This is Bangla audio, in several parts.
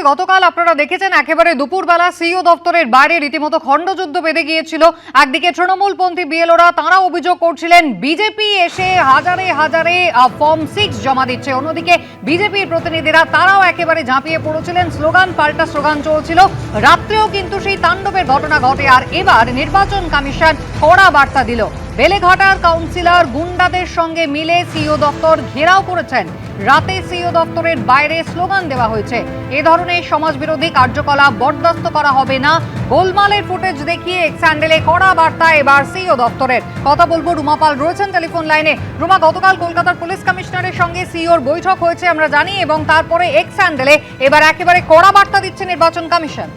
গতকাল আপনারা দেখেছেন একেবারে দুপুরবেলা সিইও দপ্তরের বাইরে রীতিমতো খণ্ডযুদ্ধ বেঁধে গিয়েছিল। একদিকে তৃণমূলপন্থী বিএলওরা তারা অভিযোগ করছিলেন বিজেপি এসে হাজারে হাজারে ফর্ম 6 জমা দিচ্ছে, অন্যদিকে বিজেপির প্রতিনিধিরা তারাও একেবারে ঝাঁপিয়ে পড়েছিলেন, স্লোগান পাল্টা স্লোগান চলছিল। রাত্রেও কিন্তু সেই তাণ্ডবের ঘটনা ঘটে। আর এবার নির্বাচন কমিশন কড়া বার্তা দিল। বেলেঘাটার কাউন্সিলর গুন্ডাদের সঙ্গে মিলে সিইও দপ্তর ঘেরাও করেছেন। রাতে সিইও দপ্তরের বাইরে স্লোগান দেওয়া হয়েছে, এ ধরনের সমাজবিরোধী কার্যকলাপ বরদাস্ত করা হবে না। গোলমালের ফুটেজ দেখিয়ে এক্স হ্যান্ডেলে কড়া বার্তা এবার সিইও দপ্তরের। কথা বলবো, রুমা পাল রয়েছেন টেলিফোন লাইনে। রুমা, গতকাল কলকাতার পুলিশ কমিশনারের সঙ্গে সিইওর বৈঠক হয়েছে আমরা জানি, এবং তারপরে এক্স হ্যান্ডেলে এবার একেবারে কড়া বার্তা দিচ্ছে নির্বাচন কমিশন।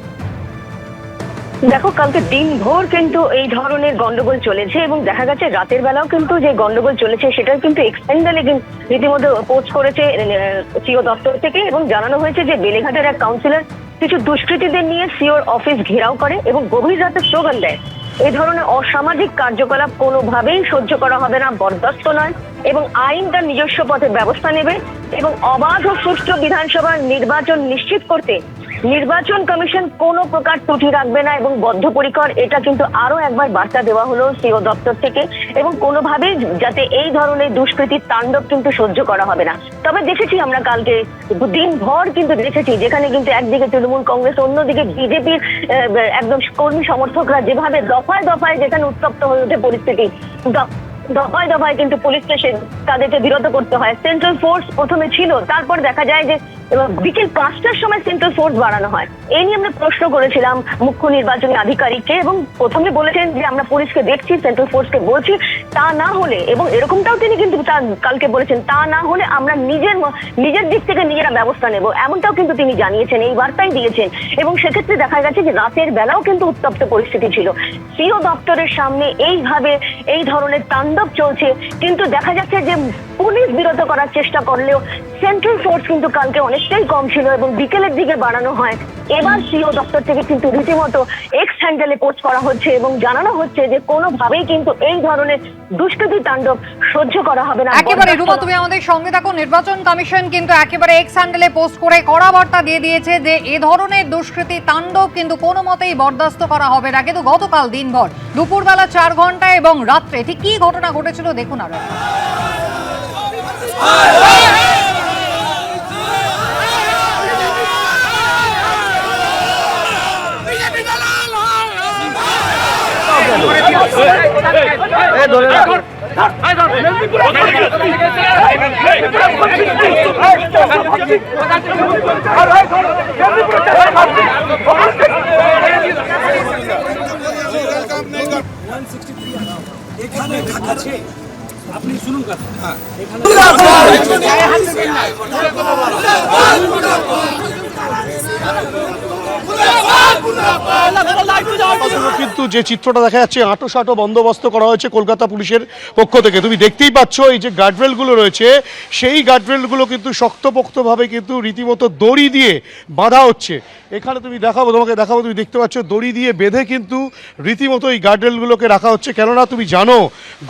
দেখো, কালকে দিনভর কিন্তু এই ধরনের গন্ডগোল চলেছে এবং দেখা গেছে রাতের বেলাও কিন্তু যে গন্ডগোল চলেছে সেটার কিন্তু এক্সটেন্ডালে রীতিমতো পোস্ট করেছে সিইও দপ্তর থেকে, এবং জানানো হয়েছে যে বেলেঘাটের এক কাউন্সিলর কিছু দুষ্কৃতীদের নিয়ে সিইওর অফিস ঘেরাও করে এবং গভীর রাতে স্লোগান দেয়। এই ধরনের অসামাজিক কার্যকলাপ কোনোভাবেই সহ্য করা হবে না, বরদাস্ত নয়, এবং আইন তার নিজস্ব পথে ব্যবস্থা নেবে এবং অবাধ ও সুষ্ঠু বিধানসভা নির্বাচন নিশ্চিত করতে নির্বাচন কমিশন কোনো প্রকার ত্রুটি রাখবে না এবং বদ্ধপরিকর। এটা কিন্তু আরো একবার বার্তা দেওয়া হলো সিইও দপ্তর থেকে, এবং কোনোভাবেই যাতে এই ধরনের দুষ্কৃতির তাণ্ডব কিন্তু সহ্য করা হবে না। তবে দেখেছি আমরা কালকে দিনভর কিন্তু দেখেছি যেখানে কিন্তু একদিকে তৃণমূল কংগ্রেস, অন্যদিকে বিজেপির একদম কর্মী সমর্থকরা যেভাবে দফায় দফায় যেখানে উত্তপ্ত হয়ে ওঠে পরিস্থিতি, দফায় দফায় কিন্তু পুলিশ স্টেশন তাদেরকে বিরত করতে হয়। সেন্ট্রাল ফোর্স প্রথমে ছিল, তারপর দেখা যায় যে বিকেল 5টার সময় সেন্ট্রাল ফোর্স বাড়ানো হয়। এই নিয়ে আমরা প্রশ্ন করেছিলাম মুখ্য নির্বাচনী আধিকারিককে, এবং প্রথমে বলেছেন যে আমরা পুলিশকে দেখছি, সেন্ট্রাল ফোর্সকে বলছি, তা না হলে, এবং এরকমটাও তিনি কিন্তু কালকে বলেছেন, তা না হলে আমরা নিজের দিক থেকে নিজেরা ব্যবস্থা নেব, এমনটাও কিন্তু তিনি জানিয়েছেন, এই বার্তাই দিয়েছেন। এবং সেক্ষেত্রে দেখা গেছে যে রাতের বেলাও কিন্তু উত্তপ্ত পরিস্থিতি ছিল। সিইও দপ্তরের সামনে এইভাবে এই ধরনের তাণ্ডব চলছে, কিন্তু দেখা যাচ্ছে যে পুলিশ বিরত করার চেষ্টা করলেও সেন্ট্রাল ফোর্স কিন্তু কালকে অনেকটাই কম ছিল এবং বিকেলের দিকে বাড়ানো হয়। এবার সিইও দপ্তর থেকে কিন্তু রীতিমতো এক্স হ্যান্ডেলে পোস্ট করা হচ্ছে এবং জানানো হচ্ছে যে কোনোভাবেই কিন্তু এই ধরনের দুষ্কৃতি তাণ্ডব সহ্য করা হবে না। একেবারে রুমা, তুমি আমাদের সঙ্গে থাকো। নির্বাচন কমিশন কিন্তু একেবারে এক্স হ্যান্ডেলে পোস্ট করে কড়া বার্তা দিয়ে দিয়েছে যে এ ধরনের দুষ্কৃতি তাণ্ডব কিন্তু কোনো মতেই বরদাস্ত করা হবে না। কিন্তু গতকাল দিনভর দুপুরবেলা 4 ঘন্টা এবং রাত্রে ঠিক কি ঘটনা ঘটেছিল দেখুন আরো। এখানে আছে আপনি শুনুন কথা। কিন্তু যে চিত্রটা দেখা যাচ্ছে, আঁটো বন্দোবস্ত করা হয়েছে কলকাতা পুলিশের পক্ষ থেকে। তুমি দেখতেই পাচ্ছ এই যে গার্ডরেলগুলো রয়েছে, সেই গার্ডরেলগুলো কিন্তু শক্তপোক্তভাবে কিন্তু রীতিমতো দড়ি দিয়ে বাঁধা হচ্ছে। এখানে তুমি তোমাকে দেখাবো, তুমি দেখতে পাচ্ছ দড়ি দিয়ে বেঁধে কিন্তু রীতিমতো এই গার্ডরেলগুলোকে রাখা হচ্ছে। কেননা তুমি জানো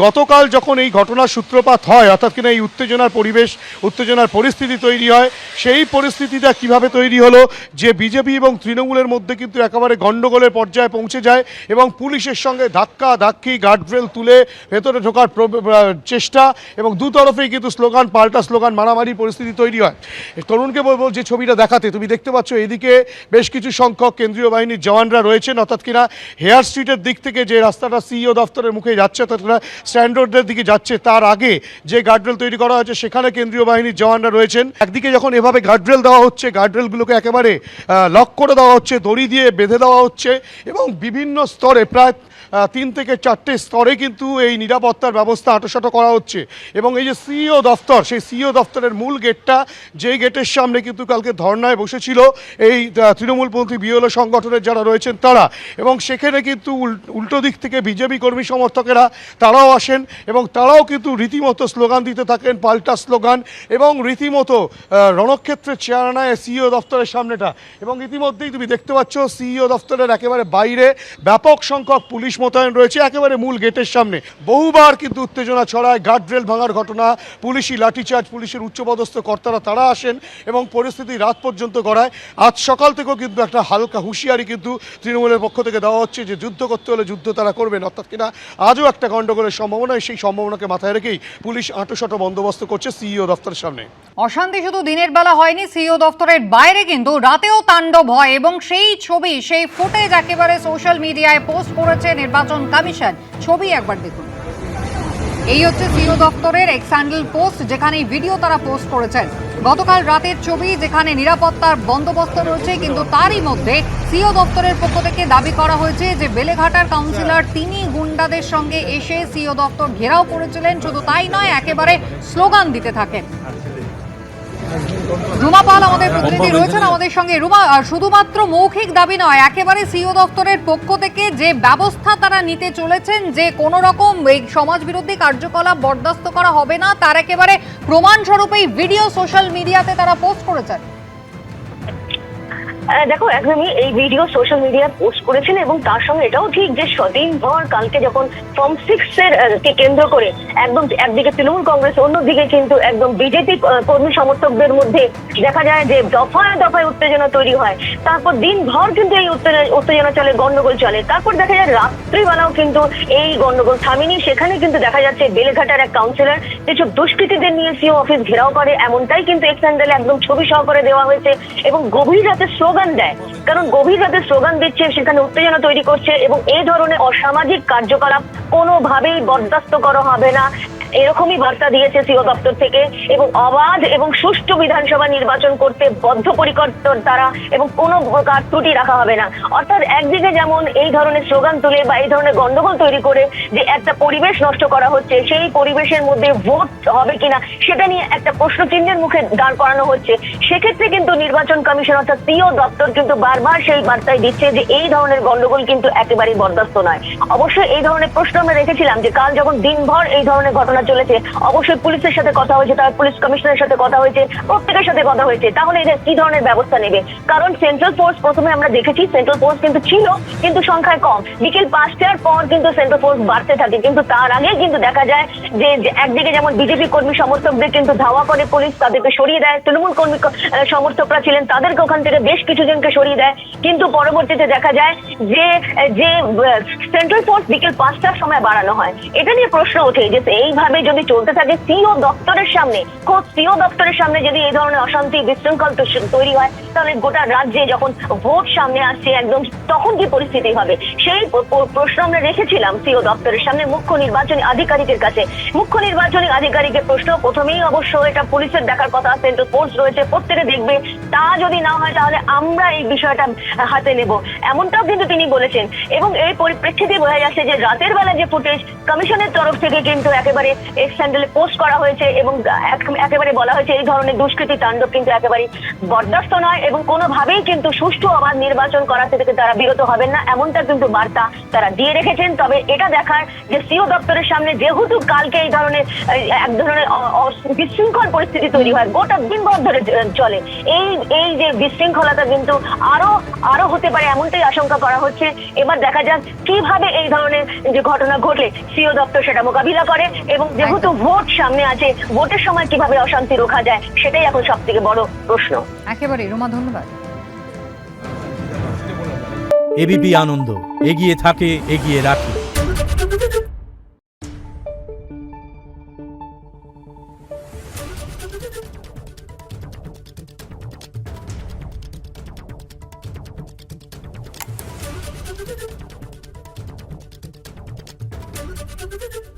গতকাল যখন এই ঘটনার সূত্রপাত হয়, অর্থাৎ কিনা এই উত্তেজনার পরিস্থিতি তৈরি হয়, সেই পরিস্থিতিটা কিভাবে তৈরি হলো যে বিজেপি এবং তৃণমূলের মধ্যে কিন্তু একেবারে গন্ডগোলের পর্যায়ে পৌঁছে যায় এবং পুলিশের সঙ্গে ধাক্কি গার্ডরেল তুলে ভেতরে ঢোকার চেষ্টা, এবং দুতরফেই কিন্তু স্লোগান পাল্টা স্লোগান, মারামারি পরিস্থিতি তৈরি হয়। তরুণকে বলবো যে ছবিটা দেখাতে। তুমি দেখতে পাচ্ছ এদিকে বেশ কিছু সংখ্যক কেন্দ্রীয় বাহিনীর জওয়ানরা রয়েছেন, অর্থাৎ কিনা হেয়ার স্ট্রিটের দিক থেকে যে রাস্তাটা সিইও দপ্তরের মুখে যাচ্ছে, অর্থাৎ কিনা স্ট্যান্ড রোডের দিকে যাচ্ছে, তার আগে যে গার্ডরেল তৈরি করা হয়েছে সেখানে কেন্দ্রীয় বাহিনীর জওয়ানরা রয়েছেন। একদিকে যখন এভাবে গার্ডরেল দেওয়া হচ্ছে, গার্ডরেলগুলোকে একেবারে লক করে দেওয়া হচ্ছে, দড়ি দিয়ে বেঁধে দেওয়া হচ্ছে, এবং বিভিন্ন স্তরে প্রায় 3 থেকে 4টে স্তরে কিন্তু এই নিরাপত্তার ব্যবস্থা আঁটোসাঁটো করা হচ্ছে। এবং এই যে সিইও দপ্তর, সেই সিইও দপ্তরের মূল গেটটা, যেই গেটের সামনে কিন্তু কালকে ধর্নায় বসেছিল এই তৃণমূলপন্থী বিএলও সংগঠনের যারা রয়েছেন তারা, এবং সেখানে কিন্তু উল্টো দিক থেকে বিজেপি কর্মী সমর্থকেরা তারাও আসেন এবং তারাও কিন্তু রীতিমতো স্লোগান দিতে থাকেন, পাল্টা স্লোগান, এবং রীতিমতো রণক্ষেত্রের চেহারা নেয় সিইও দপ্তরের সামনেটা। এবং ইতিমধ্যেই তুমি দেখতে পাচ্ছ সিইও দপ্তরের একেবারে বাইরে ব্যাপক সংখ্যক পুলিশ মোতায়েন রয়েছে একেবারে মূল গেটের সামনে। বহুবার কিন্তু উত্তেজনা ছড়ায়, গার্ডরেল ভাঙার ঘটনা, পুলিশি লাঠিচার্জ, পুলিশের উচ্চপদস্থ কর্তারা তারা আসেন এবং পরিস্থিতি রাত পর্যন্ত গড়ায়। আজ সকাল থেকেও কিন্তু একটা হালকা হুঁশিয়ারি কিন্তু তৃণমূলের পক্ষ থেকে দেওয়া হচ্ছে যে যুদ্ধ করতে হলে যুদ্ধ তারা করবেন, অর্থাৎ কিনা আজও একটা গণ্ডগোলের সম্ভাবনা। সেই সম্ভাবনাকে মাথায় রেখেই পুলিশ আঁটোসাঁটো বন্দোবস্ত করছে সিইও দফতরের সামনে। অশান্তি শুধু দিনের বেলা হয়নি, সিইও দফতরের বাইরে কিন্তু রাতেও তাণ্ডব হয় এবং সেই ছবি, সেই ফুটেজ একেবারে সোশ্যাল মিডিয়ায় পোস্ট করেছে নির্বাচন কমিশন। ছবি একবার দেখুন। এই হচ্ছে সিইও দফতরের এক্স হ্যান্ডেল পোস্ট, যেখানে ভিডিও তারা পোস্ট করেছেন। গতকাল রাতের ছবি, যেখানে নিরাপত্তার বন্দোবস্ত রয়েছে, কিন্তু তারই মধ্যে সিইও দফতরের পক্ষ থেকে দাবি করা হয়েছে যে বেলেঘাটার কাউন্সিলর তিনি গুন্ডাদের সঙ্গে এসে সিইও দফতর ঘেরাও করেছিলেন। শুধু তাই নয়, একেবারে স্লোগান দিতে থাকেন। রুমা পাল আমাদের প্রতিনিধি রয়েছেন আমাদের সঙ্গে। রুমা, শুধুমাত্র মৌখিক দাবি নয়, একেবারে সিইও দফতরের পক্ষ থেকে যে ব্যবস্থা তারা নিতে চলেছেন, যে কোনো রকম এই সমাজ বিরোধী কার্যকলাপ বরদাস্ত করা হবে না, তার একেবারে প্রমাণস্বরূপ এই ভিডিও সোশ্যাল মিডিয়াতে তারা পোস্ট করেছেন। দেখো, একদমই এই ভিডিও সোশ্যাল মিডিয়ায় পোস্ট করেছেন এবং তার সঙ্গে এটাও ঠিক যে দিন ভর কালকে যখন ফর্ম 6 এর কে কেন্দ্র করে একদম একদিকে তৃণমূল কংগ্রেস, অন্যদিকে কিন্তু একদম বিজেপি কর্মী সমর্থকদের মধ্যে দেখা যায় যে দফায় দফায় উত্তেজনা তৈরি হয়। তারপর দিন ভর কিন্তু এই উত্তেজনা চলে, গন্ডগোল চলে। তারপর দেখা যায় রাত্রিবেলাও কিন্তু এই গন্ডগোল থামেনি। সেখানে কিন্তু দেখা যাচ্ছে বেলেঘাটার এক কাউন্সিলর কিছু দুষ্কৃতীদের নিয়ে সিইও অফিস ঘেরাও করে, এমনটাই কিন্তু এক্স হ্যান্ডেলে একদম ছবি সহকারে দেওয়া হয়েছে এবং গভীর রাতে স্লোগান দেয়। কারণ গভীর রাতে স্লোগান দিচ্ছে, সেখানে উত্তেজনা তৈরি করছে এবং এই ধরনের অসামাজিক কার্যকলাপ কোনোভাবেই বরদাস্ত করা হবে না, এরকমই বার্তা দিয়েছে সিইও দপ্তর থেকে। এবং অবাধ এবং সুষ্ঠু বিধানসভা নির্বাচন করতে বদ্ধপরিকর তারা এবং কোনো প্রকার ত্রুটি রাখা হবে না। অর্থাৎ একদিকে যেমন এই ধরনের স্লোগান তুলে বা এই ধরনের গন্ডগোল তৈরি করে যে একটা পরিবেশ নষ্ট করা হচ্ছে, সেই পরিবেশের মধ্যে ভোট হবে কিনা সেটা নিয়ে একটা প্রশ্নচিহ্নের মুখে দাঁড় করানো হচ্ছে। সেক্ষেত্রে কিন্তু নির্বাচন কমিশন অর্থাৎ সিইও দপ্তর কিন্তু বারবার সেই বার্তায় দিচ্ছে যে এই ধরনের গন্ডগোল কিন্তু একেবারেই বরদাস্ত নয়। অবশ্যই এই ধরনের প্রশ্ন আমরা রেখেছিলাম যে কাল যখন দিনভর এই ধরনের ঘটনা চলেছে, অবশ্যই পুলিশের সাথে কথা হয়েছে, তার পুলিশ কমিশনারের সাথে কথা হয়েছে, প্রত্যেকের সাথে কথা হয়েছে। তাহলে এদের কি ধরনের ব্যবস্থা নেবে? কারণ সেন্ট্রাল ফোর্স, প্রথমে আমরা দেখেছি সেন্ট্রাল ফোর্স কিন্তু ছিল, কিন্তু সংখ্যায় কম। বিকেল 5টার পর কিন্তু সেন্ট্রাল ফোর্স বাড়তে থাকে, কিন্তু তার আগে কিন্তু দেখা যায় যে একদিকে যেমন বিজেপি কর্মী সমর্থকদের কিন্তু ধাওয়া করে পুলিশ, তাদেরকে সরিয়ে দেয়। তৃণমূল কর্মী সমর্থকরা ছিলেন, তাদেরকে ওখান থেকে বেশ কিছু জনকে সরিয়ে দেয়। কিন্তু পরবর্তীতে দেখা যায় যে সেন্ট্রাল ফোর্স বিকেল 5টার সময় বাড়ানো হয়। এটা নিয়ে প্রশ্ন ওঠে যে এইভাবে যদি চলতে থাকে সিইও দপ্তরের সামনে, খোদ সিইও দপ্তরের সামনে যদি এই ধরনের অশান্তি বিশৃঙ্খল তৈরি হয়, তাহলে গোটা রাজ্যে যখন ভোট সামনে আসছে একদম, তখন কি পরিস্থিতি হবে? সেই প্রশ্ন আমরা রেখেছিলাম সিইও দপ্তরের সামনে মুখ্য নির্বাচনী আধিকারিকের কাছে। মুখ্য নির্বাচনী আধিকারিকের প্রশ্ন প্রথমেই অবশ্য এটা পুলিশের দেখার কথা, সেন্ট্রাল ফোর্স রয়েছে, প্রত্যেকে দেখবে। তা যদি না হয় তাহলে আমরা এই বিষয়টা হাতে নেব, এমনটাও কিন্তু তিনি বলেছেন। এবং এই পরিপ্রেক্ষিতে বোঝা যাচ্ছে যে রাতের বেলা যে ফুটেজ কমিশনের তরফ থেকে কিন্তু একেবারে এক্স হ্যান্ডেলে পোস্ট করা হয়েছে এবং একেবারে বলা হয়েছে এই ধরনের দুষ্কৃতি তাণ্ডব কিন্তু একেবারে বরদাস্ত নয় এবং কোনোভাবেই কিন্তু সুষ্ঠু অবাধ নির্বাচন করা থেকে তারা বিরত হবেন না, এমনটা কিন্তু বার্তা তারা দিয়ে রেখেছেন। তবে এটা দেখার যে সিইও দপ্তরের সামনে যেহেতু কালকে এই ধরনের এক ধরনের বিশৃঙ্খল পরিস্থিতি তৈরি হয়, গোটা দিনভর ধরে চলে, এই যে বিশৃঙ্খলতা কিন্তু আরো হতে পারে, এমনটাই আশঙ্কা করা হচ্ছে। এবার দেখা যাক কিভাবে এই ধরনের যে ঘটনা ঘটলে সিইও দপ্তর সেটা মোকাবিলা করে এবং যেহেতু ভোট সামনে আছে, ভোটের সময় কিভাবে অশান্তি রোখা যায়, সেটাই এখন সব থেকে বড় প্রশ্ন। একেবারে রুমা, ধন্যবাদ। এবিপি আনন্দ, এগিয়ে থাকে, এগিয়ে রাখে। Thank you.